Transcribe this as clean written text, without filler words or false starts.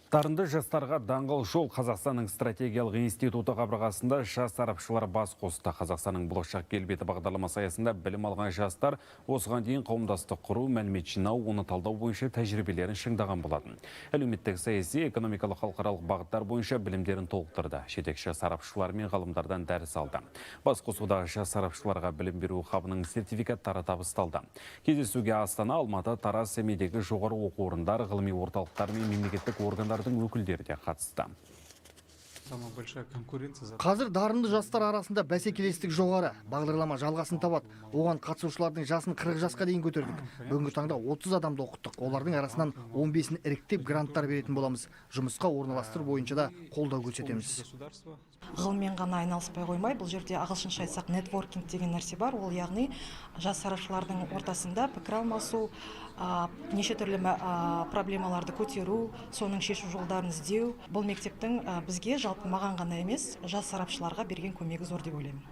Дарынды жастарға даңғыл жол Қазақстанның стратегиялық институты қабырғасында жас сарапшылар бас қосты. Қазақстанның болашақ келбеті бағдарламасы аясында білім алған жастар осыған дейін қауымдастық құру, мәлімет жинау, оны талдау бойынша тәжірибелерін шыңдаған болатын. Әлеуметтік саяси, экономикалық халықаралық бағыттар бойынша білімдерін толықтырды. Жетекші сарапшылар мен ғалымдардан дәріс алды. Бас қосудағы жас сарапшыларға білім беру хабының сертификаттары табысталды. Кездесуге Астана, Алматы, Тараз, Семейдегі жоғары оқу орындар, ғылыми орталықтар мен мемлекеттік органдар өкілдері де қатысты. Қазір дарынды жастар арасында бәсекелестік жоғары. Бағдарлама жалғасын табады. Оған қатысушылардың жасын 40 жасқа дейін көтердік. Бүгінгі таңда 30 адамды оқыттық. Олардың арасынан 15-ін іріктеп гранттар беретін боламыз. Жұмысқа орналастыру бойынша да қолдау көрсетеміз. Ғылыммен ғана айналыспай қоймай, бұл жерде ағылшынша айтсақ нетворкинг деген нәрсе бар. Ол яғни жас сарапшылардың ортасында пікір алмасу, неше түрлі проблемаларды көтеру, соның шешу жолдарын іздеу. Бұл мектептің бізге жалпы маған ғана емес, жас сарапшыларға берген көмегі зор деп ойлаймын.